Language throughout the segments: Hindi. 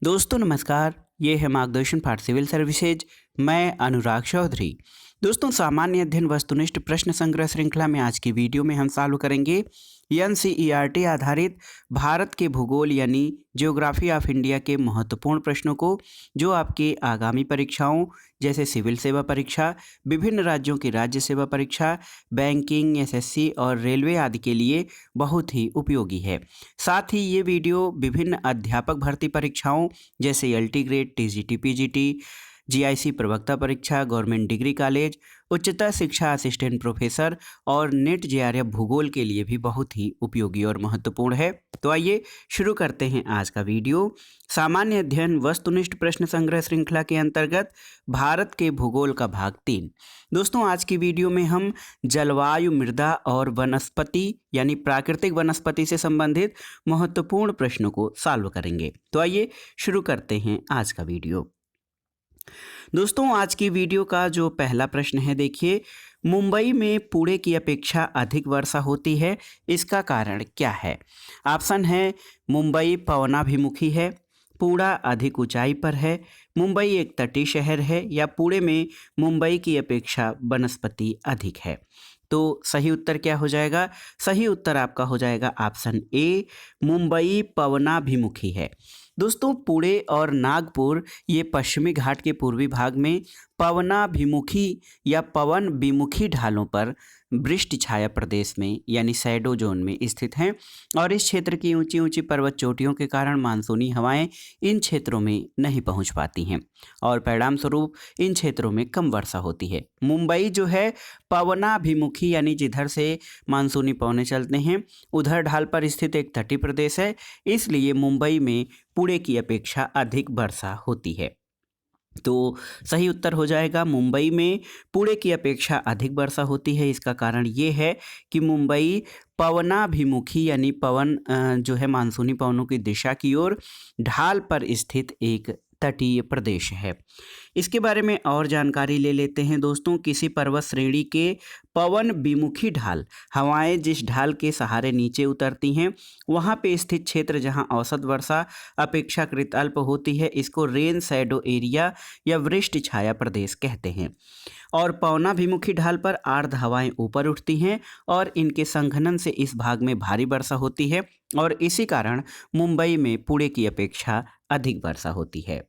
दोस्तों नमस्कार। ये है मार्गदर्शन फॉर सिविल सर्विसेज। मैं अनुराग चौधरी। दोस्तों सामान्य अध्ययन वस्तुनिष्ठ प्रश्न संग्रह श्रृंखला में आज की वीडियो में हम सॉल्व करेंगे एनसीईआरटी आधारित भारत के भूगोल यानी ज्योग्राफी ऑफ इंडिया के महत्वपूर्ण प्रश्नों को, जो आपके आगामी परीक्षाओं जैसे सिविल सेवा परीक्षा, विभिन्न राज्यों की राज्य सेवा परीक्षा, बैंकिंग, एसएससी और रेलवे आदि के लिए बहुत ही उपयोगी है। साथ ही ये वीडियो विभिन्न अध्यापक भर्ती परीक्षाओं जैसे LT grade, TGT, PGT, GIC प्रवक्ता परीक्षा, गवर्नमेंट डिग्री कॉलेज, उच्चतर शिक्षा असिस्टेंट प्रोफेसर और नेट जेआरएफ भूगोल के लिए भी बहुत ही उपयोगी और महत्वपूर्ण है। तो आइए शुरू करते हैं आज का वीडियो। सामान्य अध्ययन वस्तुनिष्ठ प्रश्न संग्रह श्रृंखला के अंतर्गत भारत के भूगोल का भाग 3। दोस्तों आज की वीडियो में हम जलवायु, मृदा और वनस्पति यानी प्राकृतिक वनस्पति से संबंधित महत्वपूर्ण प्रश्नों को सॉल्व करेंगे। तो आइए शुरू करते हैं आज का वीडियो। दोस्तों आज की वीडियो का जो पहला प्रश्न है, देखिए, मुंबई में पुणे की अपेक्षा अधिक वर्षा होती है, इसका कारण क्या है? ऑप्शन है मुंबई पवनाभिमुखी है, पुणे अधिक ऊंचाई पर है, मुंबई एक तटीय शहर है, या पुणे में मुंबई की अपेक्षा वनस्पति अधिक है। तो सही उत्तर क्या हो जाएगा? सही उत्तर आपका हो जाएगा ऑप्शन ए, मुंबई पवनाभिमुखी है। दोस्तों पुणे और नागपुर ये पश्चिमी घाट के पूर्वी भाग में पवनाभिमुखी या पवन विमुखी ढालों पर वृष्टि छाया प्रदेश में यानी शैडो जोन में स्थित हैं, और इस क्षेत्र की ऊंची ऊंची पर्वत चोटियों के कारण मानसूनी हवाएं इन क्षेत्रों में नहीं पहुंच पाती हैं और परिणाम स्वरूप इन क्षेत्रों में कम वर्षा होती है। मुंबई जो है पवनाभिमुखी यानी जिधर से मानसूनी पवनें चलते हैं उधर ढाल पर स्थित एक तटीय प्रदेश है, इसलिए मुंबई में पुणे की अपेक्षा अधिक वर्षा होती है। तो सही उत्तर हो जाएगा मुंबई में पुणे की अपेक्षा अधिक वर्षा होती है। इसका कारण ये है कि मुंबई पवनाभिमुखी यानी पवन जो है मानसूनी पवनों की दिशा की ओर ढाल पर स्थित एक तटीय प्रदेश है। इसके बारे में और जानकारी ले लेते हैं। दोस्तों किसी पर्वत श्रेणी के पवन विमुखी ढाल हवाएं जिस ढाल के सहारे नीचे उतरती हैं वहां पे स्थित क्षेत्र जहां औसत वर्षा अपेक्षाकृत अल्प होती है, इसको रेन शैडो एरिया या वृष्टि छाया प्रदेश कहते हैं। और पवनाभिमुखी ढाल पर आर्द्र हवाएं ऊपर उठती हैं और इनके संघनन से इस भाग में भारी वर्षा होती है, और इसी कारण मुंबई में पुणे की अपेक्षा अधिक वर्षा होती है।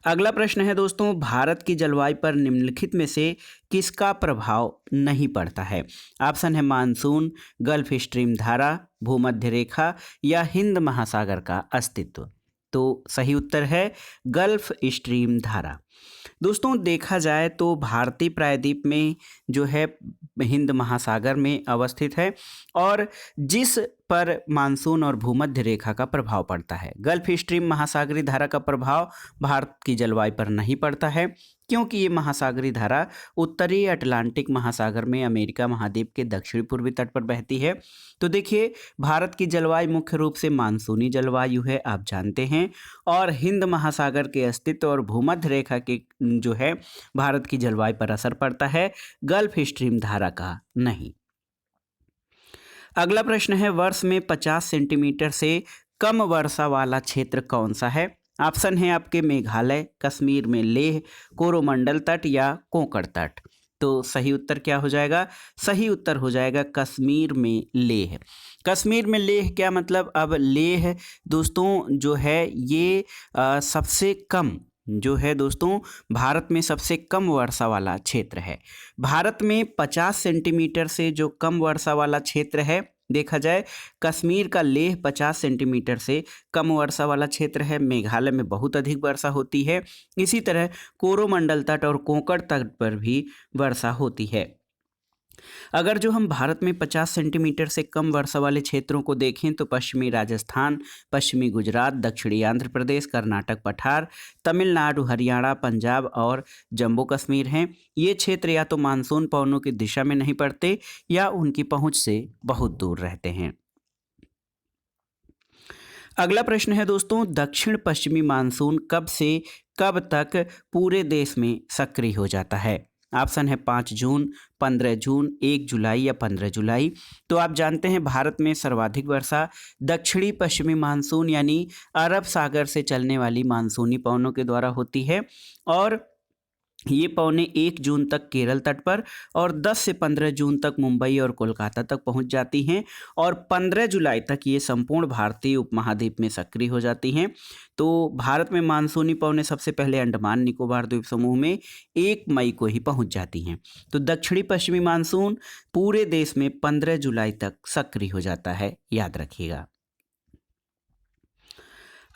अगला प्रश्न है दोस्तों, भारत की जलवायु पर निम्नलिखित में से किसका प्रभाव नहीं पड़ता है? ऑप्शन है मानसून, गल्फ स्ट्रीम धारा, भूमध्य रेखा या हिंद महासागर का अस्तित्व। तो सही उत्तर है गल्फ स्ट्रीम धारा। दोस्तों देखा जाए तो भारतीय प्रायद्वीप में जो है हिंद महासागर में अवस्थित है और जिस पर मानसून और भूमध्य रेखा का प्रभाव पड़ता है। गल्फ स्ट्रीम महासागरीय धारा का प्रभाव भारत की जलवायु पर नहीं पड़ता है, क्योंकि ये महासागरीय धारा उत्तरी अटलांटिक महासागर में अमेरिका महाद्वीप के दक्षिण पूर्वी तट पर बहती है। तो देखिए भारत की जलवायु मुख्य रूप से मानसूनी जलवायु है, आप जानते हैं, और हिंद महासागर के अस्तित्व और भूमध्य रेखा के जो है भारत की जलवायु पर असर पड़ता है, गल्फ स्ट्रीम धारा का नहीं। अगला प्रश्न है, वर्ष में 50 सेंटीमीटर से कम वर्षा वाला क्षेत्र कौन सा है? ऑप्शन है आपके मेघालय, कश्मीर में लेह, कोरोमंडल तट या कोंकण तट। तो सही उत्तर क्या हो जाएगा? सही उत्तर हो जाएगा कश्मीर में लेह। कश्मीर में लेह क्या मतलब? अब लेह दोस्तों जो है ये सबसे कम जो है दोस्तों भारत में सबसे कम वर्षा वाला क्षेत्र है। भारत में 50 सेंटीमीटर से जो कम वर्षा वाला क्षेत्र है, देखा जाए कश्मीर का लेह 50 सेंटीमीटर से कम वर्षा वाला क्षेत्र है। मेघालय में बहुत अधिक वर्षा होती है। इसी तरह कोरोमंडल तट और कोंकण तट पर भी वर्षा होती है। अगर जो हम भारत में 50 सेंटीमीटर से कम वर्षा वाले क्षेत्रों को देखें तो पश्चिमी राजस्थान, पश्चिमी गुजरात, दक्षिणी आंध्र प्रदेश, कर्नाटक पठार, तमिलनाडु, हरियाणा, पंजाब और जम्मू कश्मीर हैं। ये क्षेत्र या तो मानसून पवनों की दिशा में नहीं पड़ते या उनकी पहुंच से बहुत दूर रहते हैं। अगला प्रश्न है दोस्तों, दक्षिण पश्चिमी मानसून कब से कब तक पूरे देश में सक्रिय हो जाता है? ऑप्शन है 5 जून, 15 जून, 1 जुलाई या 15 जुलाई। तो आप जानते हैं भारत में सर्वाधिक वर्षा दक्षिणी पश्चिमी मानसून यानी अरब सागर से चलने वाली मानसूनी पवनों के द्वारा होती है और ये पौने 1 जून तक केरल तट पर और 10 से 15 जून तक मुंबई और कोलकाता तक पहुंच जाती हैं और 15 जुलाई तक ये संपूर्ण भारतीय उपमहाद्वीप में सक्रिय हो जाती हैं। तो भारत में मानसूनी पवनें सबसे पहले अंडमान निकोबार द्वीप समूह में 1 मई को ही पहुंच जाती हैं। तो दक्षिणी पश्चिमी मानसून पूरे देश में 15 जुलाई तक सक्रिय हो जाता है, याद रखिएगा।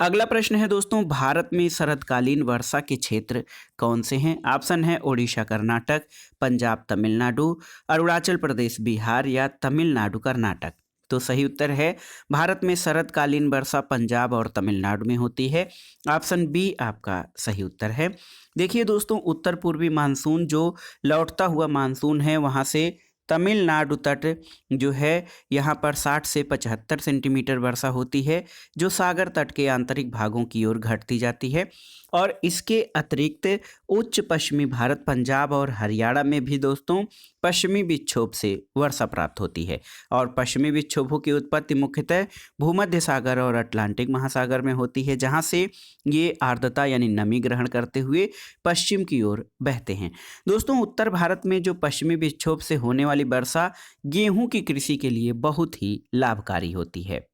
अगला प्रश्न है दोस्तों, भारत में शरदकालीन वर्षा के क्षेत्र कौन से हैं? ऑप्शन है ओडिशा कर्नाटक, पंजाब तमिलनाडु, अरुणाचल प्रदेश बिहार या तमिलनाडु कर्नाटक। तो सही उत्तर है भारत में शरदकालीन वर्षा पंजाब और तमिलनाडु में होती है। ऑप्शन बी आपका सही उत्तर है। देखिए दोस्तों, उत्तर पूर्वी मानसून जो लौटता हुआ मानसून है वहाँ से तमिलनाडु तट जो है यहाँ पर 60 से 75 सेंटीमीटर वर्षा होती है जो सागर तट के आंतरिक भागों की ओर घटती जाती है और इसके अतिरिक्त उच्च पश्चिमी भारत पंजाब और हरियाणा में भी दोस्तों पश्चिमी विक्षोभ से वर्षा प्राप्त होती है और पश्चिमी विक्षोभों की उत्पत्ति मुख्यतः भूमध्य सागर और अटलांटिक महासागर में होती है जहाँ से ये आर्द्रता यानी नमी ग्रहण करते हुए पश्चिम की ओर बहते हैं। दोस्तों, उत्तर भारत में जो पश्चिमी विक्षोभ से होने वाली वर्षा गेहूं की कृषि के लिए बहुत ही लाभकारी होती है।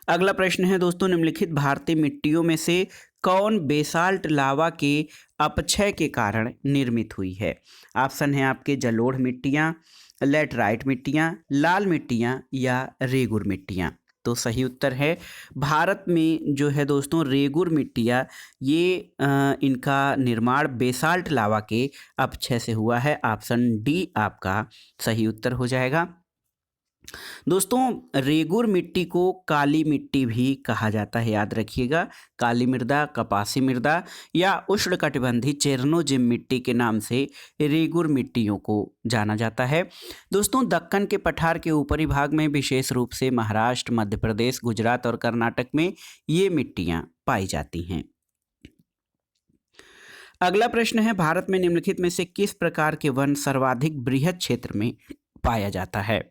अगला प्रश्न है दोस्तों, निम्नलिखित भारतीय मिट्टियों में से कौन बेसाल्ट लावा के अपक्षय के कारण निर्मित हुई है? ऑप्शन है आपके जलोढ़ मिट्टियाँ, लैटराइट मिट्टियाँ, लाल मिट्टियाँ या रेगुर मिट्टियाँ। तो सही उत्तर है भारत में जो है दोस्तों रेगुर मिट्टियाँ ये इनका निर्माण बेसाल्ट लावा के अपक्षय से हुआ है। ऑप्शन डी आपका सही उत्तर हो जाएगा। दोस्तों, रेगुर मिट्टी को काली मिट्टी भी कहा जाता है, याद रखिएगा। काली मृदा, कपासी मृदा या उष्णकटिबंधी चेरनोजिम मिट्टी के नाम से रेगुर मिट्टियों को जाना जाता है। दोस्तों, दक्कन के पठार के ऊपरी भाग में विशेष रूप से महाराष्ट्र, मध्य प्रदेश, गुजरात और कर्नाटक में ये मिट्टियाँ पाई जाती हैं। अगला प्रश्न है, भारत में निम्नलिखित में से किस प्रकार के वन सर्वाधिक बृहद क्षेत्र में पाया जाता है?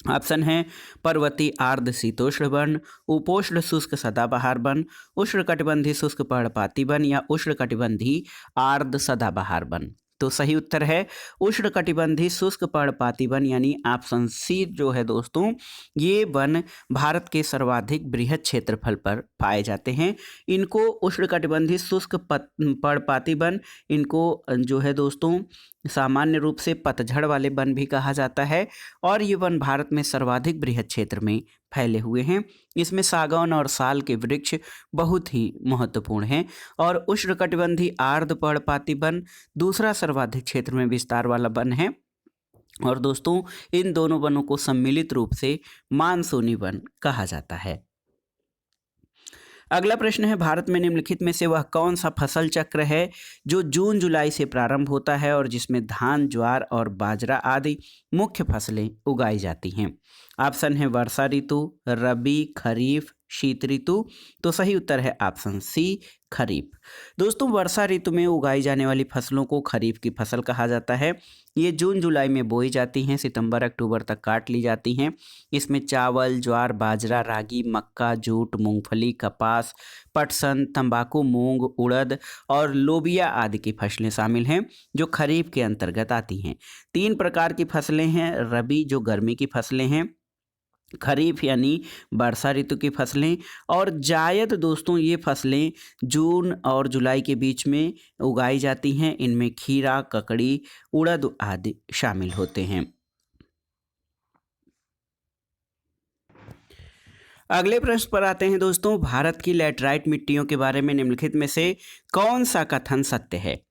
ऑप्शन है पर्वतीय आर्द्र शीतोष्ण वन, उपोष्ण शुष्क सदाबहार वन, उष्णकटिबंधीय शुष्क पर्णपाती वन या उष्णकटिबंधीय आर्द्र सदाबहार वन। तो सही उत्तर है उष्णकटिबंधीय शुष्क पर्णपाती वन यानी ऑप्शन सी जो है दोस्तों ये वन भारत के सर्वाधिक बृहद क्षेत्रफल पर पाए जाते हैं। इनको उष्णकटिबंधीय शुष्क पर्णपाती वन इनको जो है दोस्तों सामान्य रूप से पतझड़ वाले वन भी कहा जाता है और ये वन भारत में सर्वाधिक बृहद क्षेत्र में फैले हुए हैं। इसमें सागौन और साल के वृक्ष बहुत ही महत्वपूर्ण हैं और उष्णकटिबंधीय आर्द्र पर्णपाती वन दूसरा सर्वाधिक क्षेत्र में विस्तार वाला वन है और दोस्तों इन दोनों वनों को सम्मिलित रूप से मानसूनी वन कहा जाता है। अगला प्रश्न है, भारत में निम्नलिखित में से वह कौन सा फसल चक्र है जो जून जुलाई से प्रारंभ होता है और जिसमें धान, ज्वार और बाजरा आदि मुख्य फसलें उगाई जाती हैं? ऑप्शन है वर्षा ऋतु, रबी, खरीफ, शीत ऋतु। तो सही उत्तर है ऑप्शन सी खरीफ। दोस्तों, वर्षा ऋतु में उगाई जाने वाली फसलों को खरीफ की फसल कहा जाता है। ये जून जुलाई में बोई जाती हैं, सितंबर अक्टूबर तक काट ली जाती हैं। इसमें चावल, ज्वार, बाजरा, रागी, मक्का, जूट, मूंगफली, कपास, पटसन, तंबाकू, मूंग, उड़द और लोबिया आदि की फसलें शामिल हैं जो खरीफ के अंतर्गत आती हैं। 3 प्रकार की फसलें हैं, रबी जो गर्मी की फसलें हैं, खरीफ यानी वर्षा ऋतु की फसलें और जायद दोस्तों ये फसलें जून और जुलाई के बीच में उगाई जाती हैं। इनमें खीरा, ककड़ी, उड़द आदि शामिल होते हैं। अगले प्रश्न पर आते हैं दोस्तों, भारत की लैटराइट मिट्टियों के बारे में निम्नलिखित में से कौन सा कथन सत्य है?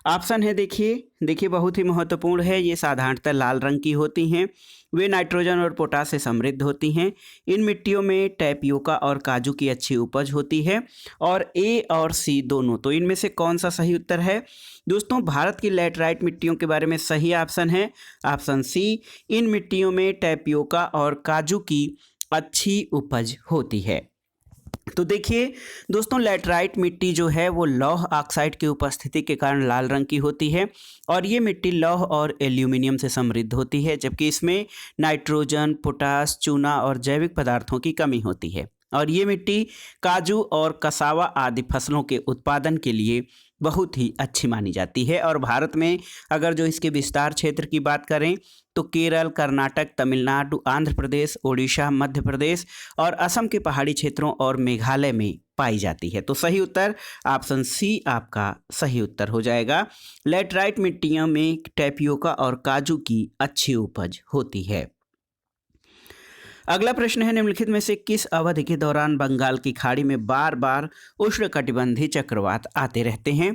ऑप्शन है देखिए बहुत ही महत्वपूर्ण है। ये साधारणतः लाल रंग की होती हैं, वे नाइट्रोजन और पोटास से समृद्ध होती हैं। इन मिट्टियों में टैपियोका और काजू की अच्छी उपज होती है और ए और सी दोनों। तो इनमें से कौन सा सही उत्तर है? दोस्तों, भारत की लैटराइट मिट्टियों के बारे में सही ऑप्शन है ऑप्शन सी। इन मिट्टियों में टैपियोका और काजू की अच्छी उपज होती है। तो देखिए दोस्तों, लैटराइट मिट्टी जो है वो लौह ऑक्साइड की उपस्थिति के कारण लाल रंग की होती है और ये मिट्टी लौह और एल्यूमिनियम से समृद्ध होती है, जबकि इसमें नाइट्रोजन, पोटास, चूना और जैविक पदार्थों की कमी होती है। और ये मिट्टी काजू और कसावा आदि फसलों के उत्पादन के लिए बहुत ही अच्छी मानी जाती है। और भारत में अगर जो इसके विस्तार क्षेत्र की बात करें तो केरल, कर्नाटक, तमिलनाडु, आंध्र प्रदेश, ओडिशा, मध्य प्रदेश और असम के पहाड़ी क्षेत्रों और मेघालय में पाई जाती है। तो सही उत्तर ऑप्शन सी आपका सही उत्तर हो जाएगा। लैटराइट मिट्टियों में टैपियोका और काजू की अच्छी उपज होती है। अगला प्रश्न है, निम्नलिखित में से किस अवधि के दौरान बंगाल की खाड़ी में बार बार उष्णकटिबंधीय चक्रवात आते रहते हैं?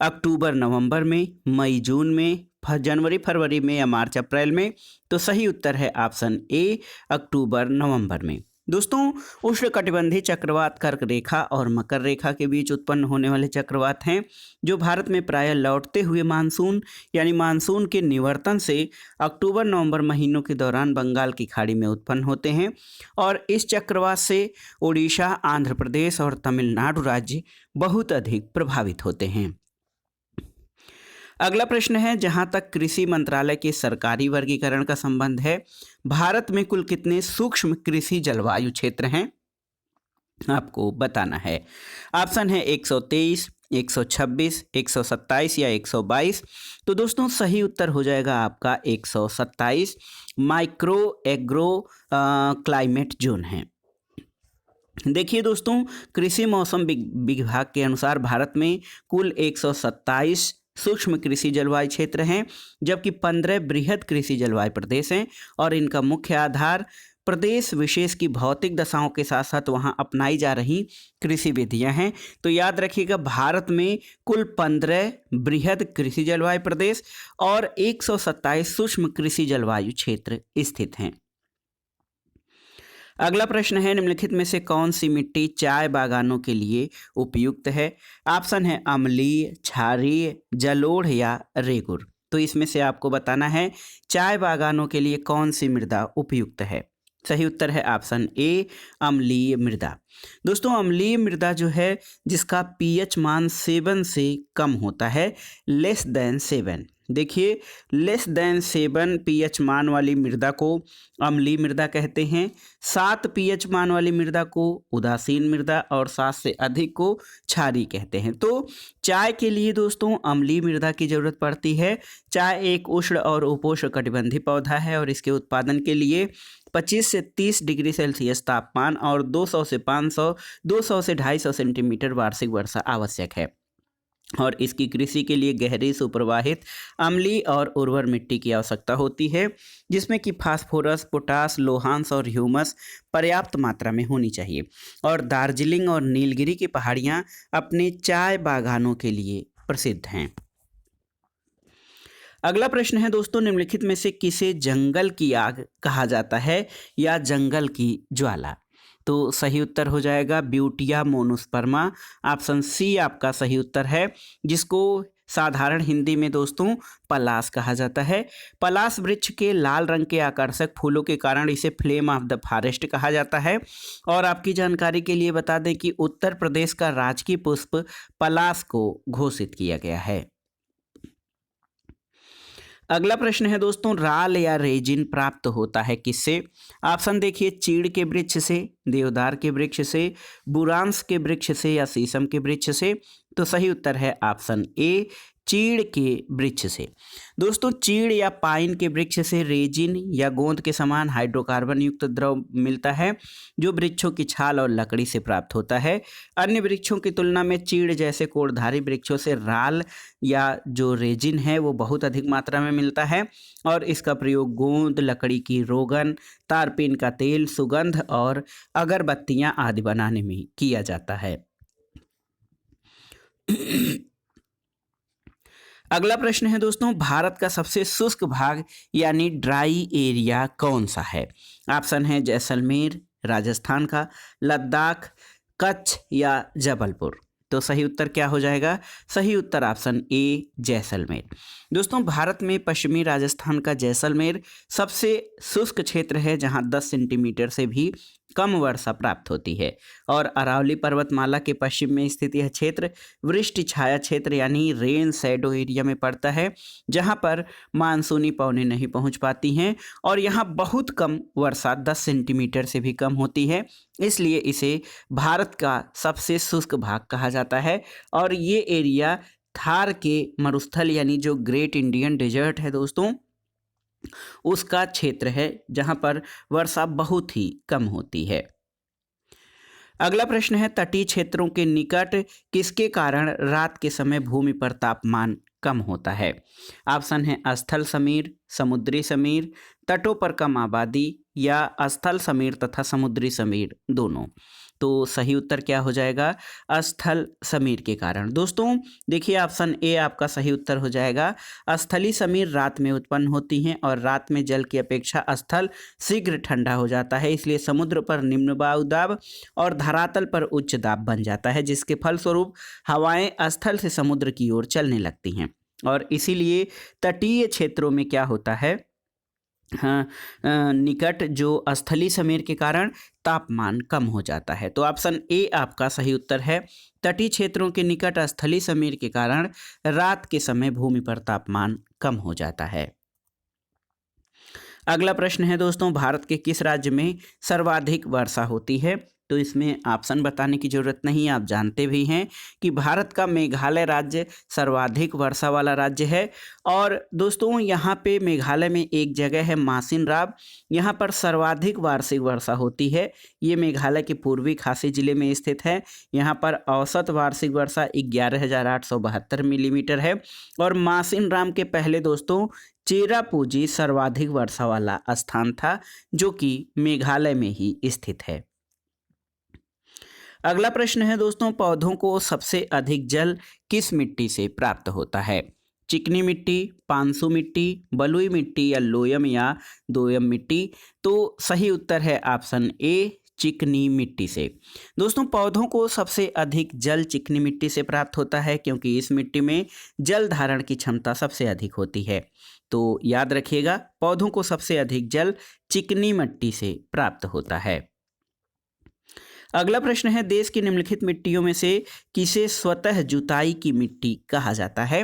अक्टूबर नवंबर में, मई जून में, जनवरी फरवरी में या मार्च अप्रैल में? तो सही उत्तर है ऑप्शन ए, अक्टूबर नवंबर में। दोस्तों, उष्णकटिबंधीय चक्रवात कर्क रेखा और मकर रेखा के बीच उत्पन्न होने वाले चक्रवात हैं, जो भारत में प्रायः लौटते हुए मानसून यानी मानसून के निवर्तन से अक्टूबर नवंबर महीनों के दौरान बंगाल की खाड़ी में उत्पन्न होते हैं। और इस चक्रवात से ओडिशा, आंध्र प्रदेश और तमिलनाडु राज्य बहुत अधिक प्रभावित होते हैं। अगला प्रश्न है, जहां तक कृषि मंत्रालय के सरकारी वर्गीकरण का संबंध है, भारत में कुल कितने सूक्ष्म कृषि जलवायु क्षेत्र हैं? आपको बताना है। ऑप्शन है 123, 126, 127 या 122। तो दोस्तों सही उत्तर हो जाएगा आपका 127 माइक्रो एग्रो क्लाइमेट जोन है। देखिए दोस्तों, कृषि मौसम विभाग के अनुसार भारत में कुल 127 सूक्ष्म कृषि जलवायु क्षेत्र हैं, जबकि 15 बृहद कृषि जलवायु प्रदेश हैं और इनका मुख्य आधार प्रदेश विशेष की भौतिक दशाओं के साथ साथ वहां अपनाई जा रही कृषि विधियां हैं। तो याद रखिएगा, भारत में कुल 15 बृहद कृषि जलवायु प्रदेश और 127 सूक्ष्म कृषि जलवायु क्षेत्र स्थित हैं। अगला प्रश्न है, निम्नलिखित में से कौन सी मिट्टी चाय बागानों के लिए उपयुक्त है? ऑप्शन है अम्लीय, क्षारीय, जलोढ़ या रेगुर। तो इसमें से आपको बताना है चाय बागानों के लिए कौन सी मृदा उपयुक्त है। सही उत्तर है ऑप्शन ए, अम्लीय मृदा। दोस्तों, अम्लीय मृदा जो है जिसका पीएच मान 7 से कम होता है, लेस देन 7। देखिए, लेस देन 7 पीएच मान वाली मृदा को अम्लीय मृदा कहते हैं। 7 पीएच मान वाली मृदा को उदासीन मृदा और 7 से अधिक को क्षारीय कहते हैं। तो चाय के लिए दोस्तों अम्लीय मृदा की जरूरत पड़ती है। चाय एक उष्ण और उपोष्ण कटिबंधीय पौधा है और इसके उत्पादन के लिए 25 से 30 डिग्री सेल्सियस तापमान और 200 से 500, 200 से 250 सेंटीमीटर वार्षिक वर्षा आवश्यक है। और इसकी कृषि के लिए गहरी सुप्रवाहित अम्लीय और उर्वर मिट्टी की आवश्यकता होती है, जिसमें कि फास्फोरस, पोटास, लोहांश और ह्यूमस पर्याप्त मात्रा में होनी चाहिए। और दार्जिलिंग और नीलगिरी की पहाड़ियाँ अपने चाय बागानों के लिए प्रसिद्ध हैं। अगला प्रश्न है दोस्तों, निम्नलिखित में से किसे जंगल की आग कहा जाता है या जंगल की ज्वाला? तो सही उत्तर हो जाएगा ब्यूटिया मोनोस्पर्मा। ऑप्शन सी आपका सही उत्तर है, जिसको साधारण हिंदी में दोस्तों पलाश कहा जाता है। पलाश वृक्ष के लाल रंग के आकर्षक फूलों के कारण इसे फ्लेम ऑफ द फॉरेस्ट कहा जाता है। और आपकी जानकारी के लिए बता दें कि उत्तर प्रदेश का राजकीय पुष्प पलाश को घोषित किया गया है। अगला प्रश्न है दोस्तों, राल या रेजिन प्राप्त होता है किससे? ऑप्शन देखिए, चीड़ के वृक्ष से, देवदार के वृक्ष से, बुरांस के वृक्ष से या शीशम के वृक्ष से? तो सही उत्तर है ऑप्शन ए, चीड़ के वृक्ष से। दोस्तों, चीड़ या पाइन के वृक्ष से रेजिन या गोंद के समान हाइड्रोकार्बन युक्त द्रव मिलता है, जो वृक्षों की छाल और लकड़ी से प्राप्त होता है। अन्य वृक्षों की तुलना में चीड़ जैसे कोड़धारी वृक्षों से राल या जो रेजिन है वो बहुत अधिक मात्रा में मिलता है और इसका प्रयोग गोंद, लकड़ी की रोगन, तारपीन का तेल, सुगंध और अगरबत्तियां आदि बनाने में किया जाता है। अगला प्रश्न है दोस्तों, भारत का सबसे शुष्क भाग यानी ड्राई एरिया कौन सा है? ऑप्शन है जैसलमेर, राजस्थान का, लद्दाख, कच्छ या जबलपुर। तो सही उत्तर क्या हो जाएगा? सही उत्तर ऑप्शन ए, जैसलमेर। दोस्तों, भारत में पश्चिमी राजस्थान का जैसलमेर सबसे शुष्क क्षेत्र है, जहां 10 सेंटीमीटर से भी कम वर्षा प्राप्त होती है। और अरावली पर्वतमाला के पश्चिम में स्थित यह क्षेत्र वृष्टि छाया क्षेत्र यानी रेन शैडो एरिया में पड़ता है, जहां पर मानसूनी पवनें नहीं पहुंच पाती हैं और यहां बहुत कम वर्षा 10 सेंटीमीटर से भी कम होती है। इसलिए इसे भारत का सबसे शुष्क भाग कहा जाता है। और ये एरिया थार के मरुस्थल यानी जो ग्रेट इंडियन डेजर्ट है दोस्तों, उसका क्षेत्र है जहां पर वर्षा बहुत ही कम होती है। अगला प्रश्न है, तटीय क्षेत्रों के निकट किसके कारण रात के समय भूमि पर तापमान कम होता है? ऑप्शन है स्थल समीर, समुद्री समीर, तटों पर कम आबादी या स्थल समीर तथा समुद्री समीर दोनों। तो सही उत्तर क्या हो जाएगा? स्थल समीर के कारण। दोस्तों देखिए ऑप्शन ए आपका सही उत्तर हो जाएगा। स्थलीय समीर रात में उत्पन्न होती हैं और रात में जल की अपेक्षा स्थल शीघ्र ठंडा हो जाता है, इसलिए समुद्र पर निम्न वायु दाब और धरातल पर उच्च दाब बन जाता है, जिसके फलस्वरूप हवाएं स्थल से समुद्र की ओर चलने लगती हैं। और इसीलिए तटीय क्षेत्रों में क्या होता है, निकट जो स्थलीय समीर के कारण तापमान कम हो जाता है। तो ऑप्शन ए आपका सही उत्तर है। तटीय क्षेत्रों के निकट स्थलीय समीर के कारण रात के समय भूमि पर तापमान कम हो जाता है। अगला प्रश्न है दोस्तों, भारत के किस राज्य में सर्वाधिक वर्षा होती है? तो इसमें ऑप्शन बताने की ज़रूरत नहीं, आप जानते भी हैं कि भारत का मेघालय राज्य सर्वाधिक वर्षा वाला राज्य है। और दोस्तों यहाँ पे मेघालय में एक जगह है मासिनराम, यहाँ पर सर्वाधिक वार्षिक वर्षा होती है। ये मेघालय के पूर्वी खासी जिले में स्थित है। यहाँ पर औसत वार्षिक वर्षा 11,872 मिलीमीटर है। और मासिनराम के पहले दोस्तों चेरापूंजी सर्वाधिक वर्षा वाला स्थान था, जो कि मेघालय में ही स्थित है। अगला प्रश्न है दोस्तों, पौधों को सबसे अधिक जल किस मिट्टी से प्राप्त होता है? चिकनी मिट्टी, पांसु मिट्टी, बलुई मिट्टी या लोयम या दोयम मिट्टी? तो सही उत्तर है ऑप्शन ए, चिकनी मिट्टी से। दोस्तों पौधों को सबसे अधिक जल चिकनी मिट्टी से प्राप्त होता है, क्योंकि इस मिट्टी में जल धारण की क्षमता सबसे अधिक होती है। तो याद रखिएगा, पौधों को सबसे अधिक जल चिकनी मिट्टी से प्राप्त होता है। अगला प्रश्न है, देश की निम्नलिखित मिट्टियों में से किसे स्वतः जुताई की मिट्टी कहा जाता है?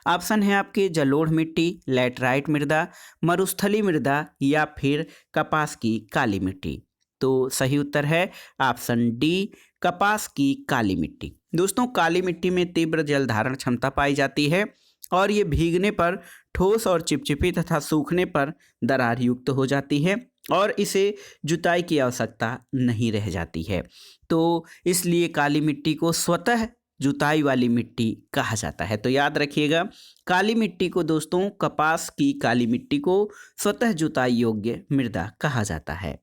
ऑप्शन है आपके जलोढ़ मिट्टी, लैटराइट मृदा, मरुस्थली मृदा या फिर कपास की काली मिट्टी। तो सही उत्तर है ऑप्शन डी, कपास की काली मिट्टी। दोस्तों काली मिट्टी में तीव्र जल धारण क्षमता पाई जाती है और ये भीगने पर ठोस और चिपचिपी तथा सूखने पर दरार युक्त हो जाती है और इसे जुताई की आवश्यकता नहीं रह जाती है। तो इसलिए काली मिट्टी को स्वतः जुताई वाली मिट्टी कहा जाता है। तो याद रखिएगा, काली मिट्टी को दोस्तों, कपास की काली मिट्टी को स्वतः जुताई योग्य मृदा कहा जाता है।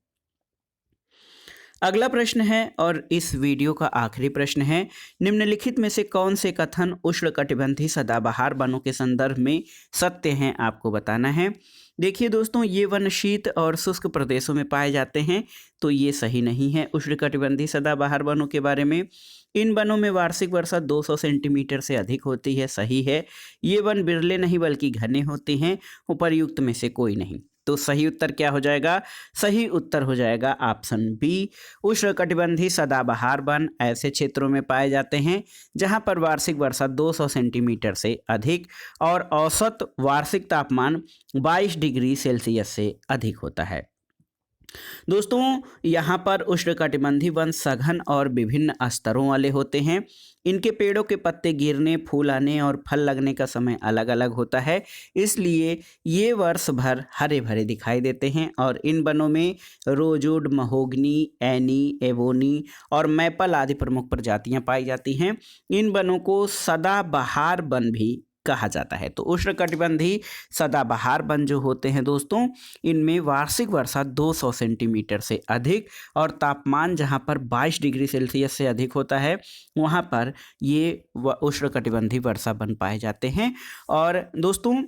अगला प्रश्न है और इस वीडियो का आखिरी प्रश्न है, निम्नलिखित में से कौन से कथन उष्णकटिबंधीय सदाबहार वनों के संदर्भ में सत्य हैं, आपको बताना है। देखिए दोस्तों, ये वन शीत और शुष्क प्रदेशों में पाए जाते हैं, तो ये सही नहीं है उष्णकटिबंधीय सदाबहार वनों के बारे में। इन वनों में वार्षिक वर्षा 200 सेंटीमीटर से अधिक होती है, सही है। ये वन बिरले नहीं बल्कि घने होते हैं, उपर्युक्त में से कोई नहीं। तो सही उत्तर क्या हो जाएगा? सही उत्तर हो जाएगा ऑप्शन बी, उष्णकटिबंधीय सदाबहार वन ऐसे क्षेत्रों में पाए जाते हैं जहां पर वार्षिक वर्षा 200 सेंटीमीटर से अधिक और औसत वार्षिक तापमान 22 डिग्री सेल्सियस से अधिक होता है। दोस्तों यहाँ पर उष्णकटिबंधीय वन सघन और विभिन्न स्तरों वाले होते हैं। इनके पेड़ों के पत्ते गिरने, फूल आने और फल लगने का समय अलग अलग होता है, इसलिए ये वर्ष भर हरे भरे दिखाई देते हैं। और इन वनों में रोजवुड, महोगनी, एनी, एवोनी और मैपल आदि प्रमुख प्रजातियां पाई जाती हैं। इन वनों को सदाबहार वन भी कहा जाता है। तो उष्णकटिबंधीय सदाबहार वन जो होते हैं दोस्तों, इनमें वार्षिक वर्षा 200 सेंटीमीटर से अधिक और तापमान जहां पर 22 डिग्री सेल्सियस से अधिक होता है, वहां पर ये उष्णकटिबंधीय वर्षा वन पाए जाते हैं। और दोस्तों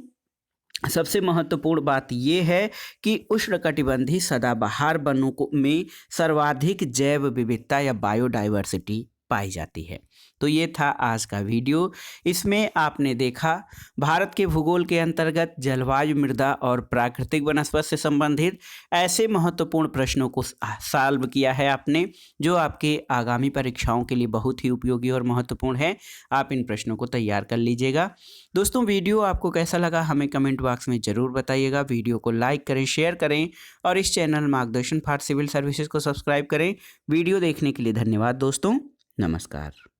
सबसे महत्वपूर्ण बात यह है कि उष्णकटिबंधीय सदाबहार वनों में सर्वाधिक जैव विविधता या बायोडाइवर्सिटी पाई जाती है। तो ये था आज का वीडियो। इसमें आपने देखा भारत के भूगोल के अंतर्गत जलवायु, मृदा और प्राकृतिक वनस्पति से संबंधित ऐसे महत्वपूर्ण प्रश्नों को सॉल्व किया है आपने, जो आपके आगामी परीक्षाओं के लिए बहुत ही उपयोगी और महत्वपूर्ण है। आप इन प्रश्नों को तैयार कर लीजिएगा। दोस्तों, वीडियो आपको कैसा लगा हमें कमेंट बॉक्स में ज़रूर बताइएगा। वीडियो को लाइक करें, शेयर करें और इस चैनल मार्गदर्शन फॉर सिविल सर्विसेज को सब्सक्राइब करें। वीडियो देखने के लिए धन्यवाद दोस्तों। नमस्कार।